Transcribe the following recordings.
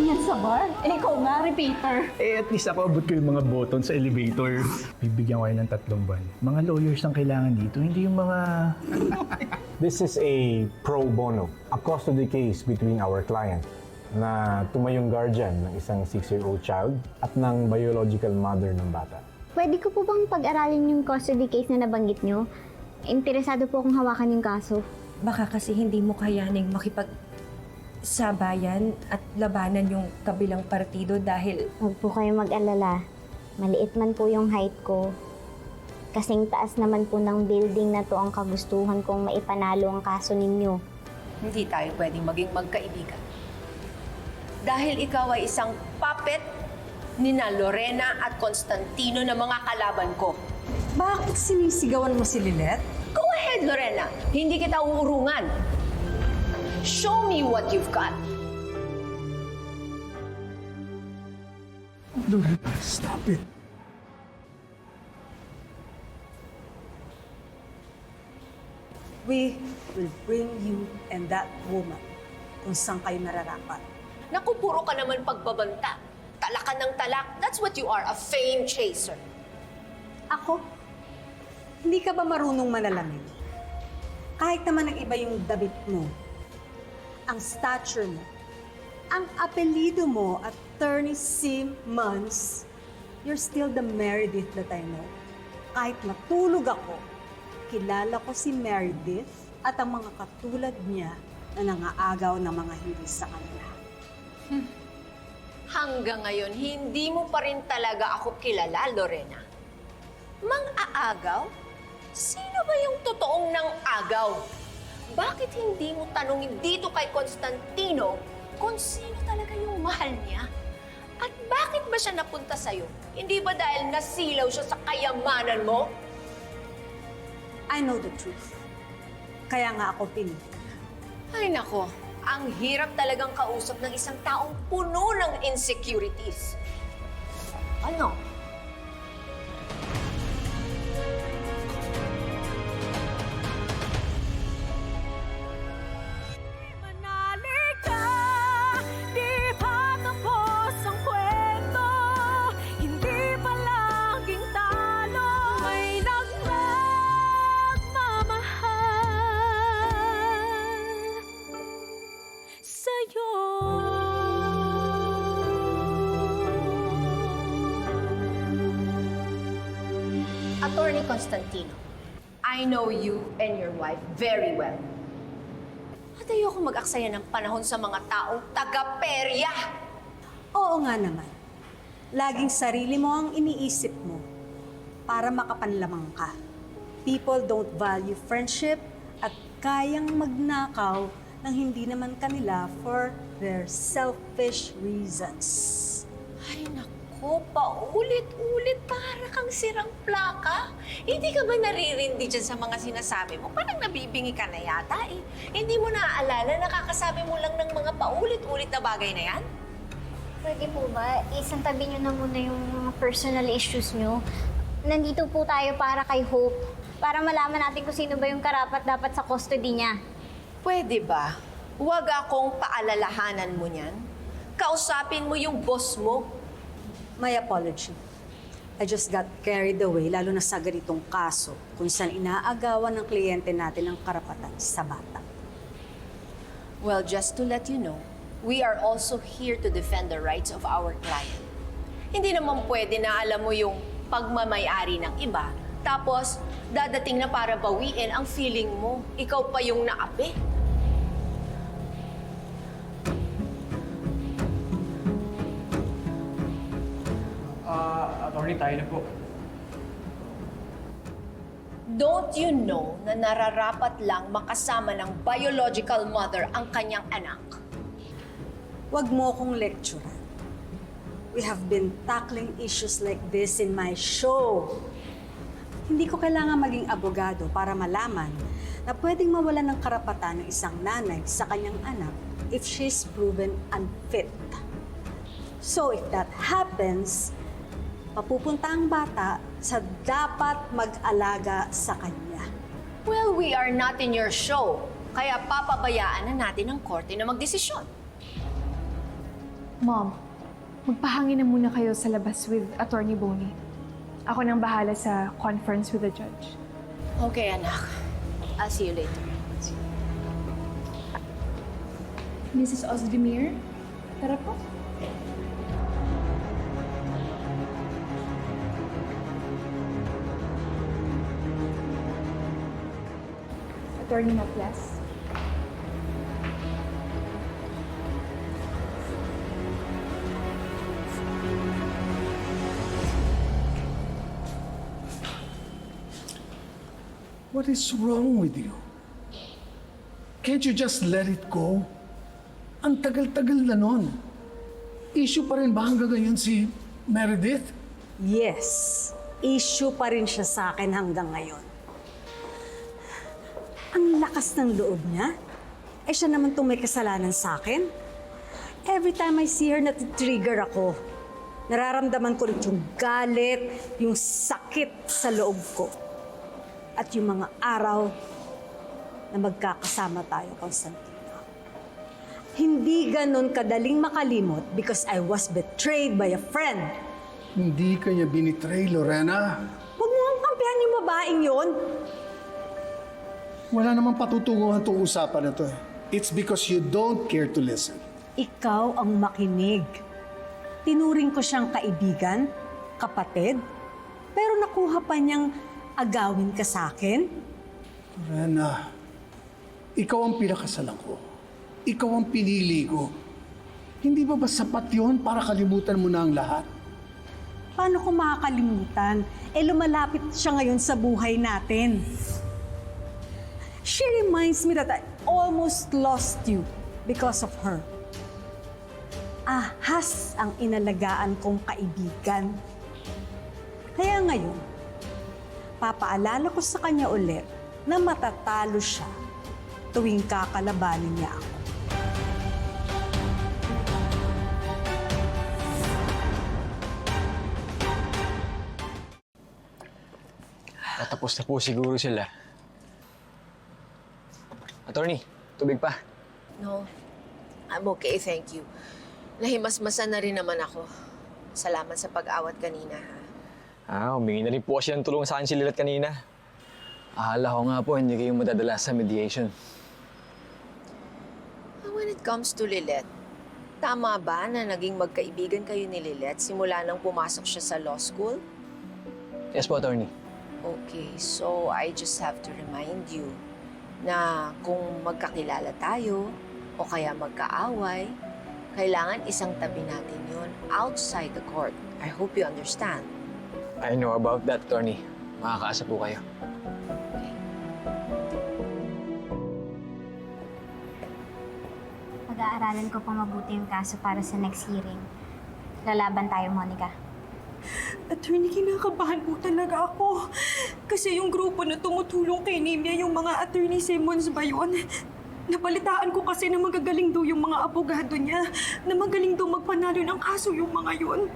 yan sa bar. Eh, ikaw nga, repeater. Eh, at least ako abot ko yung mga button sa elevator. Bibigyan ko kayo ng 3 buwan. Mga lawyers ang kailangan dito, hindi yung mga... This is a pro bono, a custody case between our client na tumayong guardian ng isang 6-year-old child at ng biological mother ng bata. Pwede ko po bang pag-aralin yung custody case na nabanggit nyo? Interesado po akong hawakan yung kaso. Baka kasi hindi mo kayaning makipagsabayan at labanan yung kabilang partido dahil... Huwag po kayo mag-alala. Maliit man po yung height ko. Kasing taas naman po ng building na to ang kagustuhan kong maipanalo ang kaso ninyo. Hindi tayo pwedeng maging magkaibigan. Dahil ikaw ay isang puppet nina Lorena at Constantino na mga kalaban ko. Bakit sinisigawan mo si Lynette? Go ahead, Lorena. Hindi kita uurungan. Show me what you've got. Lorena, stop it. We will bring you and that woman kung saan kayo nararapat. Naku, puro ka naman pagbabanta. Talakan ng talak. That's what you are, a fame chaser. Ako? Hindi ka ba marunong manalamin? Kahit naman ang iba yung dabit mo, ang stature mo, ang apelido mo, Attorney Simmons, you're still the Meredith that I know. Kahit matulog ako, kilala ko si Meredith at ang mga katulad niya na nangaagaw ng mga hindi sa kanila. Hanggang ngayon, hindi mo pa rin talaga ako kilala, Lorena. Mang-aagaw? Sino ba yung totoong nang-agaw? Bakit hindi mo tanungin dito kay Constantino kung sino talaga yung mahal niya? At bakit ba siya napunta sa'yo? Hindi ba dahil nasilaw siya sa kayamanan mo? I know the truth. Kaya nga ako pinili. Ay nako, ang hirap talagang kausap ng isang taong puno ng insecurities. Ano? Attorney Constantino, I know you and your wife very well. At ayoko mag-aksaya ng panahon sa mga taong taga-perya. Oo nga naman. Laging sarili mo ang iniisip mo para makapanlamang ka. People don't value friendship at kayang magnakaw ng hindi naman kanila for their selfish reasons. Ay nako, paulit-ulit para kang sirang plaka. Hindi ka ba naririndi dyan sa mga sinasabi mo? Parang nabibingi ka na yata eh. Hindi mo naaalala, nakakasabi mo lang ng mga paulit-ulit na bagay na yan? Pwede po ba, isang tabi nyo na muna yung mga personal issues nyo. Nandito po tayo para kay Hope. Para malaman natin kung sino ba yung karapat dapat sa custody niya. Pwede ba? Huwag akong paalalahanan mo niyan. Kausapin mo yung boss mo. My apology. I just got carried away, lalo na sa ganitong kaso kung saan inaagawan ng kliyente natin ang karapatan sa bata. Well, just to let you know, we are also here to defend the rights of our client. Hindi naman pwede na alam mo yung pagmamayari ng iba, tapos dadating na para bawiin ang feeling mo. Ikaw pa yung naapi. Attorney, tayo na po. Don't you know na nararapat lang makasama ng biological mother ang kanyang anak? Huwag mo akong lecturean. We have been tackling issues like this in my show. Hindi ko kailangan maging abogado para malaman na pwedeng mawalan ng karapatan ng isang nanay sa kanyang anak if she's proven unfit. So if that happens, papupunta ang bata sa dapat mag-alaga sa kanya. Well, we are not in your show. Kaya papabayaan na natin ang korte na magdesisyon. Mom, magpahangin na muna kayo sa labas with Attorney Bonnie. Ako nang bahala sa conference with the judge. Okay, anak. I'll see you later. Mrs. Ozdemir, tara po. Attorney Matias. What is wrong with you? Can't you just let it go? Ang tagal-tagal na nun. Issue pa rin ba hanggang ngayon si Meredith? Yes, issue pa rin siya sa akin hanggang ngayon. Ang lakas ng loob niya. Eh siya naman itong may kasalanan sa akin. Every time I see her, natitrigger ako. Nararamdaman ko rin yung galit, yung sakit sa loob ko. At yung mga araw na magkakasama tayo, Constantino. Hindi ganon kadaling makalimot because I was betrayed by a friend. Hindi ka niya binitray, Lorena. Huwag mo ang kampihan yung babaeng yon. Wala namang patutunguhan itong usapan na to. It's because you don't care to listen. Ikaw ang makinig. Tinuring ko siyang kaibigan, kapatid, pero nakuha pa niyang agawin ka sa akin. Lorena, ikaw ang pinakasalan ko. Ikaw ang pinili ko. Hindi ba sapat yun para kalimutan mo na ang lahat? Paano ko makakalimutan? Eh lumalapit siya ngayon sa buhay natin. She reminds me that I almost lost you because of her. Ahas ang inalagaan kong kaibigan. Kaya ngayon, papaalala ko sa kanya ulit na matatalo siya tuwing kakalabanin niya ako. Tapos na po siguro sila. Attorney, tubig pa. No, I'm okay, thank you. Nahimasmasan na rin naman ako. Salamat sa pag-awat kanina, ha? Humingi na rin po kasi ng tulong sa akin si Lilet kanina. Akala ko nga po, hindi kayo madadala sa mediation. When it comes to Lilet, tama ba na naging magkaibigan kayo ni Lilet simula nang pumasok siya sa law school? Yes po, attorney. Okay, so I just have to remind you na kung magkakilala tayo o kaya magkaaway, kailangan isang tabi natin yun outside the court. I hope you understand. I know about that, attorney. Makakaasa po kayo. Pag-aaralan ko pa mabuti yung kaso para sa next hearing. Lalaban tayo, Monica. Attorney, kinakabahan po talaga ako. Kasi yung grupo na tumutulong kay Nemia, yung mga Attorney Simmons ba yun? Napalitaan ko kasi na magagaling daw yung mga abogado niya, na magaling daw magpanalo ng kaso yung mga yun.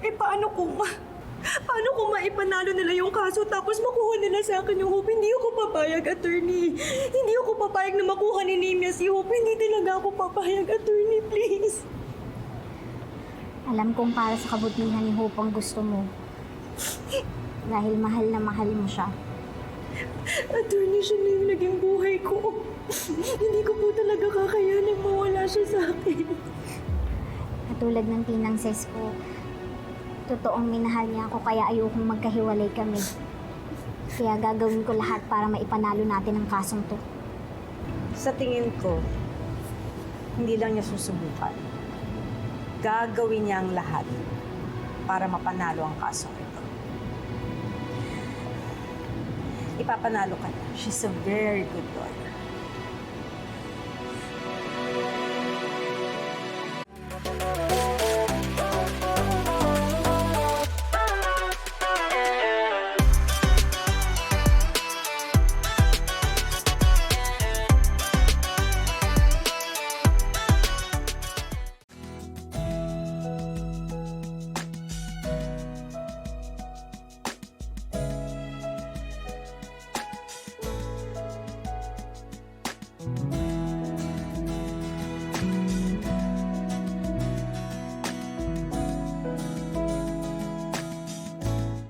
Eh paano kung maipanalo nila yung kaso tapos makuha nila sa akin yung Hope? Hindi ako papayag, Attorney. Hindi ako papayag na makuha ni Nemia si Hope. Hindi talaga ako papayag, Attorney, please. Alam kong para sa kabutihan ni Hope ang gusto mo. Dahil mahal na mahal mo siya. Attorney, siya na yung naging buhay ko. Hindi ko po talaga kakayanin mawala siya sa akin. Katulad ng tinang ses ko, totoong minahal niya ako kaya ayokong magkahiwalay kami. Kaya gagawin ko lahat para maipanalo natin ang kasong to. Sa tingin ko, hindi lang niya susubukan. Gagawin niya ang lahat para mapanalo ang kasong ito. Ipapanalo ka niya. She's a very good lawyer.